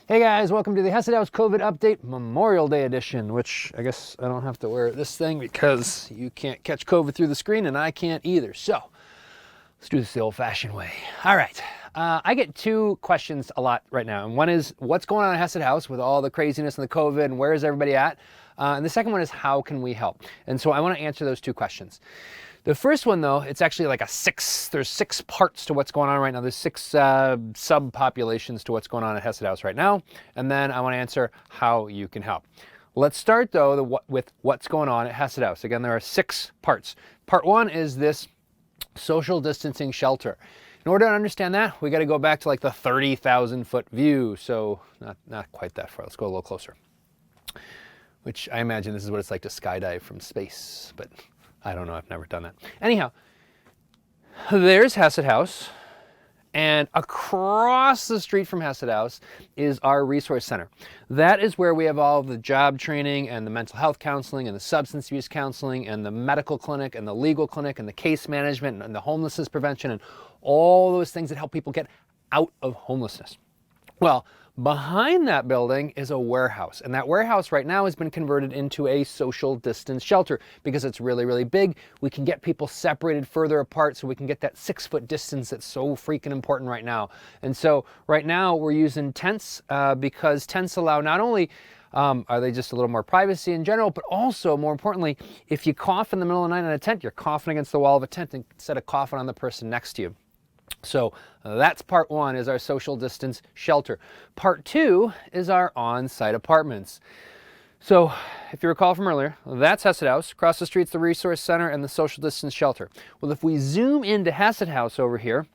Hey guys, welcome to the Hesed House COVID Update Memorial Day edition, which I guess I don't have to wear this thing because you can't catch COVID through the screen and I can't either. So let's do this the old-fashioned way. All right, I get two questions a lot right now. And one is, what's going on at Hesed House with all the craziness and the COVID and where is everybody at? And the second one is, how can we help? And so I want to answer those two questions. The first one, though, it's actually like there's six parts to what's going on right now. There's six subpopulations to what's going on at Hesed House right now. And then I want to answer how you can help. Let's start, though, with what's going on at Hesed House. Again, there are six parts. Part one is this social distancing shelter. In order to understand that, we got to go back to like the 30,000 foot view. So not quite that far. Let's go a little closer. Which I imagine this is what it's like to skydive from space, but I don't know, I've never done that. Anyhow, there's Hesed House, and across the street from Hesed House is our resource center. That is where we have all of the job training and the mental health counseling and the substance abuse counseling and the medical clinic and the legal clinic and the case management and the homelessness prevention and all those things that help people get out of homelessness. Well, behind that building is a warehouse, and that warehouse right now has been converted into a social distance shelter because it's really, really big. We can get people separated further apart so we can get that 6 foot distance that's so freaking important right now. And so right now we're using tents because tents allow not only are they just a little more privacy in general, but also, more importantly, if you cough in the middle of the night in a tent, you're coughing against the wall of a tent instead of coughing on the person next to you. So that's part one, is our social distance shelter. Part two is our on-site apartments. So if you recall from earlier, that's Hesed House. Across the street's the resource center and the social distance shelter. Well, if we zoom into Hesed House over here,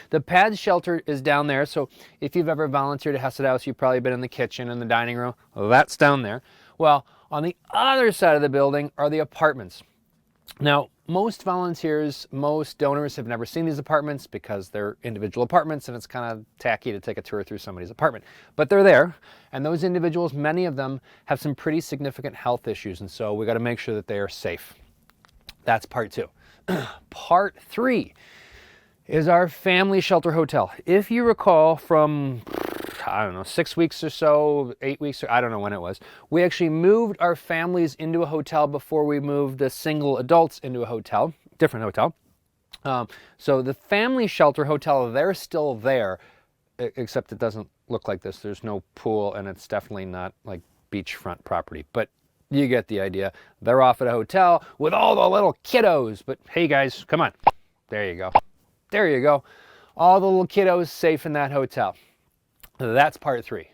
the pad shelter is down there. So if you've ever volunteered at Hesed House, you've probably been in the kitchen and the dining room. Well, that's down there. Well, on the other side of the building are the apartments. Now, most volunteers, most donors have never seen these apartments because they're individual apartments and it's kind of tacky to take a tour through somebody's apartment. But they're there, and those individuals, many of them, have some pretty significant health issues, and so we got to make sure that they are safe. That's part two. Part three is our family shelter hotel. If you recall from, I don't know, 6 weeks or so, 8 weeks, or I don't know when it was, we actually moved our families into a hotel before we moved the single adults into a hotel, different hotel. So the family shelter hotel, they're still there, except it doesn't look like this. There's no pool, and it's definitely not like beachfront property, but you get the idea. They're off at a hotel with all the little kiddos, but hey guys, come on. There you go. There you go. All the little kiddos safe in that hotel. That's part three.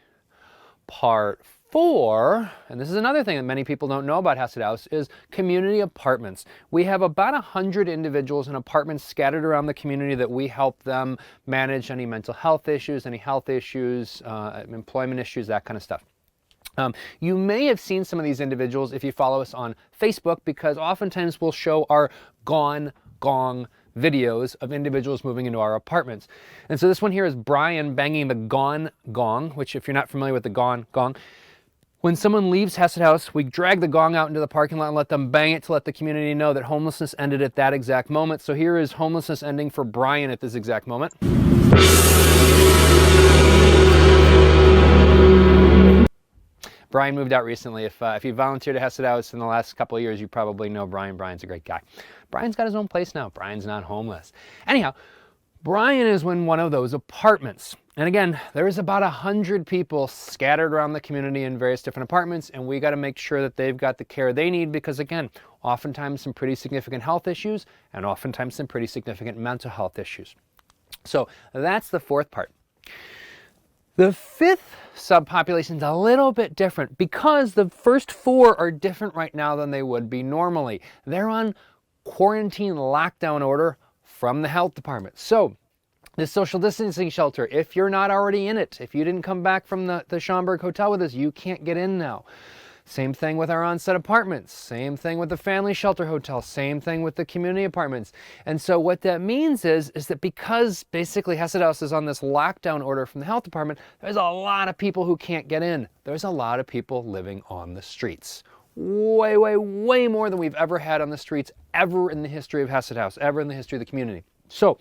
Part four, and this is another thing that many people don't know about Hesed House, is community apartments. We have about 100 individuals in apartments scattered around the community that we help them manage any mental health issues, employment issues, that kind of stuff. You may have seen some of these individuals if you follow us on Facebook, because oftentimes we'll show our gong videos of individuals moving into our apartments. And so this one here is Brian banging the gong, which, if you're not familiar with the gong, when someone leaves Hesed House, we drag the gong out into the parking lot and let them bang it to let the community know that homelessness ended at that exact moment. So here is homelessness ending for Brian at this exact moment. Brian moved out recently. If you volunteered at Hesed House in the last couple of years, you probably know Brian. Brian's a great guy. Brian's got his own place now. Brian's not homeless. Anyhow, Brian is in one of those apartments. And again, there's about 100 people scattered around the community in various different apartments, and we got to make sure that they've got the care they need because, again, oftentimes some pretty significant health issues and oftentimes some pretty significant mental health issues. So that's the fourth part. The fifth subpopulation is a little bit different because the first four are different right now than they would be normally. They're on quarantine lockdown order from the health department. So this social distancing shelter, if you're not already in it, if you didn't come back from the Schaumburg Hotel with us, you can't get in now. Same thing with our on-site apartments. Same thing with the family shelter hotel. Same thing with the community apartments. And so what that means is that because basically Hesed House is on this lockdown order from the health department, there's a lot of people who can't get in. There's a lot of people living on the streets. Way, way, way more than we've ever had on the streets ever in the history of Hesed House, ever in the history of the community. So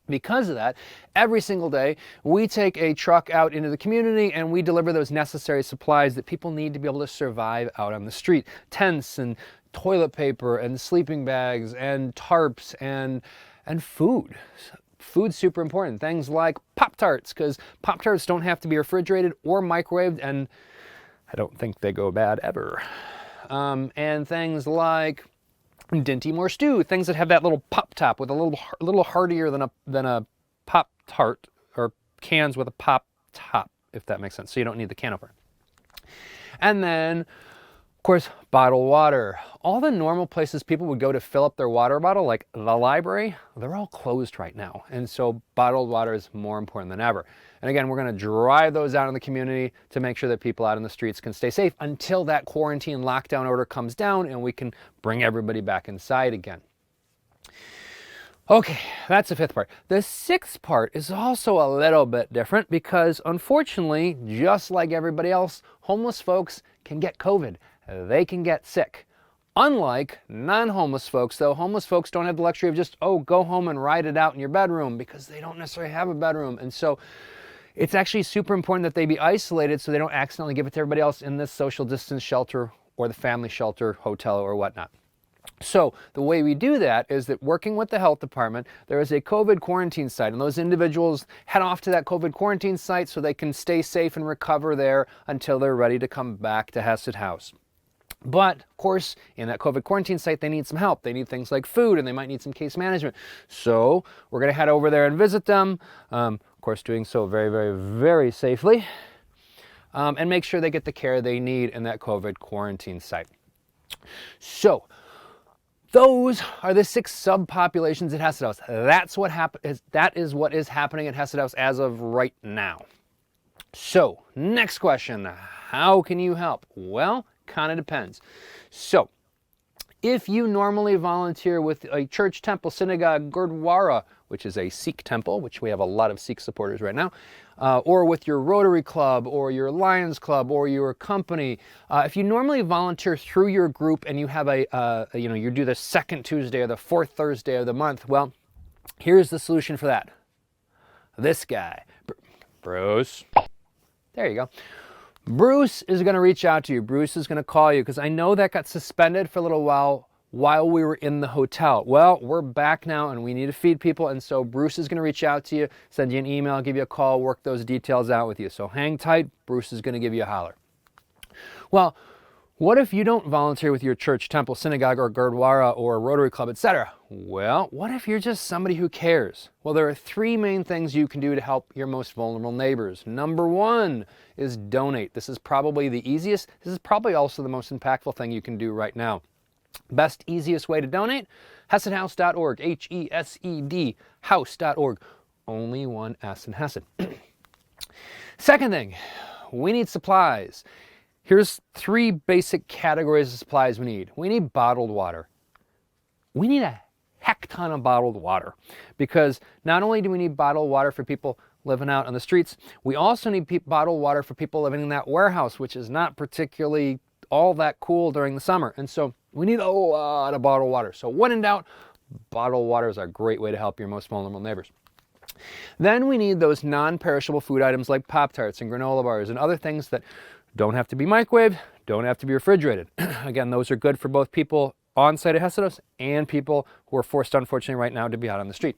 Because of that, every single day we take a truck out into the community and we deliver those necessary supplies that people need to be able to survive out on the street. Tents and toilet paper and sleeping bags and tarps and food. Food's super important. Things like Pop-Tarts, because Pop-Tarts don't have to be refrigerated or microwaved, and I don't think they go bad ever. And things like Dinty Moore stew, things that have that little pop top with a little hardier than a Pop Tart, or cans with a pop top, if that makes sense. So you don't need the can opener. And then, of course, bottled water. All the normal places people would go to fill up their water bottle, like the library, they're all closed right now. And so bottled water is more important than ever. And again, we're going to drive those out in the community to make sure that people out in the streets can stay safe until that quarantine lockdown order comes down and we can bring everybody back inside again. Okay, that's the fifth part. The sixth part is also a little bit different because, unfortunately, just like everybody else, homeless folks can get COVID. They can get sick. Unlike non-homeless folks, though, homeless folks don't have the luxury of just, go home and ride it out in your bedroom, because they don't necessarily have a bedroom. And so it's actually super important that they be isolated so they don't accidentally give it to everybody else in this social distance shelter or the family shelter, hotel, or whatnot. So the way we do that is that, working with the health department, there is a COVID quarantine site, and those individuals head off to that COVID quarantine site so they can stay safe and recover there until they're ready to come back to Hesed House. But, of course, in that COVID quarantine site, they need some help. They need things like food, and they might need some case management. So we're going to head over there and visit them, of course, doing so very, very, very safely, and make sure they get the care they need in that COVID quarantine site. So those are the 6 subpopulations at Hesed House. That is what is happening at Hesed House as of right now. So, next question, how can you help? Well, kind of depends. So, if you normally volunteer with a church, temple, synagogue, Gurdwara, which is a Sikh temple, which we have a lot of Sikh supporters right now, or with your Rotary Club, or your Lions Club, or your company, if you normally volunteer through your group and you have you do the second Tuesday or the fourth Thursday of the month, well, here's the solution for that. This guy, Bruce. There you go. Bruce is going to reach out to you. Bruce is going to call you, because I know that got suspended for a little while we were in the hotel. Well, we're back now and we need to feed people, and so Bruce is going to reach out to you, send you an email, give you a call, work those details out with you. So hang tight. Bruce is going to give you a holler. Well, what if you don't volunteer with your church, temple, synagogue, or Gurdwara, or Rotary Club, etc.? Well, what if you're just somebody who cares? Well, there are 3 main things you can do to help your most vulnerable neighbors. Number 1 is donate. This is probably the easiest. This is probably also the most impactful thing you can do right now. Best, easiest way to donate? HesedHouse.org. H-E-S-E-D, house.org. Only one S in Hesed. Second thing, we need supplies. Here's 3 basic categories of supplies we need. We need bottled water. We need a heck ton of bottled water, because not only do we need bottled water for people living out on the streets, we also need bottled water for people living in that warehouse, which is not particularly all that cool during the summer. And so we need a lot of bottled water. So when in doubt, bottled water is a great way to help your most vulnerable neighbors. Then we need those non-perishable food items like Pop-Tarts and granola bars and other things that don't have to be microwaved, don't have to be refrigerated. Again, those are good for both people on site at Hesed House and people who are forced, unfortunately, right now to be out on the street.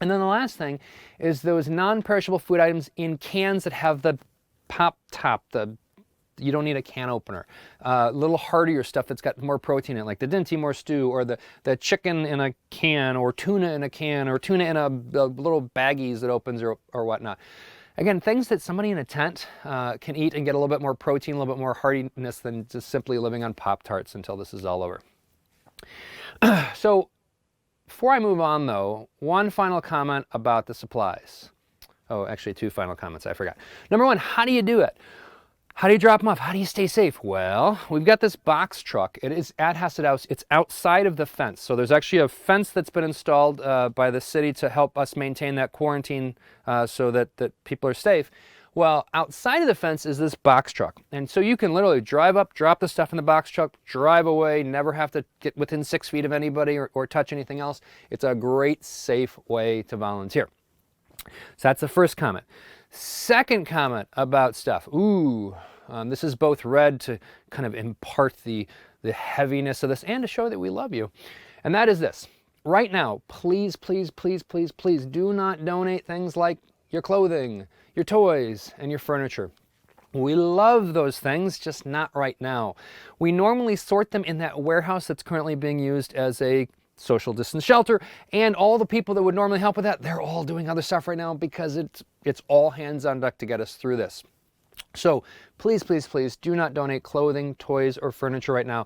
And then the last thing is those non-perishable food items in cans that have the pop top, you don't need a can opener. A little hardier stuff that's got more protein in it, like the Dinty Moore stew, or the chicken in a can, or tuna in a can, or tuna in a little baggies that opens, or whatnot. Again, things that somebody in a tent can eat and get a little bit more protein, a little bit more hardiness than just simply living on Pop-Tarts until this is all over. So before I move on, though, one final comment about the supplies. Oh, actually 2 final comments, I forgot. Number 1, how do you do it? How do you drop them off? How do you stay safe? Well, we've got this box truck. It is at Hesed House. It's outside of the fence. So there's actually a fence that's been installed by the city to help us maintain that quarantine so that people are safe. Well, outside of the fence is this box truck. And so you can literally drive up, drop the stuff in the box truck, drive away, never have to get within 6 feet of anybody or touch anything else. It's a great, safe way to volunteer. So that's the first comment. Second comment about stuff. This is both read to kind of impart the heaviness of this and to show that we love you. And that is this. Right now, please, please, please, please, please do not donate things like your clothing, your toys, and your furniture. We love those things, just not right now. We normally sort them in that warehouse that's currently being used as a social distance shelter, and all the people that would normally help with that, they're all doing other stuff right now because it's all hands on deck to get us through this. So please, please, please do not donate clothing, toys, or furniture right now.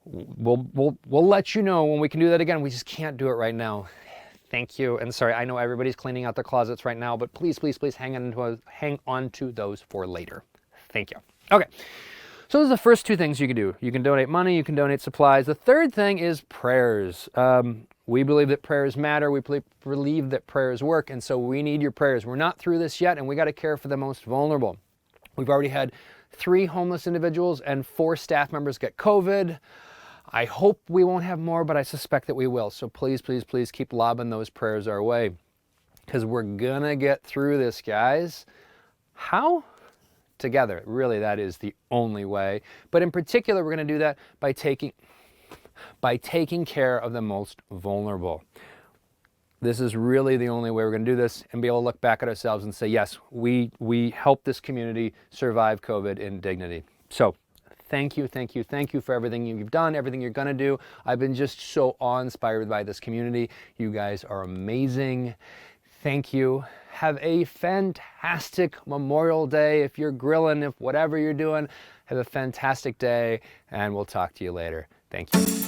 We'll let you know when we can do that again. We just can't do it right now. Thank you. And sorry, I know everybody's cleaning out their closets right now, but please, please, please hang on to those for later. Thank you. Okay. So those are the first two things you can do. You can donate money, you can donate supplies. The third thing is prayers. We believe that prayers matter. We believe that prayers work, and so we need your prayers. We're not through this yet, and we got to care for the most vulnerable. We've already had 3 homeless individuals and 4 staff members get COVID. I hope we won't have more, but I suspect that we will. So please, please, please keep lobbing those prayers our way, because we're gonna get through this, guys. How? Together. Really, that is the only way. But in particular, we're gonna do that by taking care of the most vulnerable. This is really the only way we're going to do this and be able to look back at ourselves and say, yes, we helped this community survive COVID in dignity. So thank you, thank you, thank you for everything you've done, everything you're going to do. I've been just so awe-inspired by this community. You guys are amazing. Thank you. Have a fantastic Memorial Day. If you're grilling, if whatever you're doing, have a fantastic day, and we'll talk to you later. Thank you.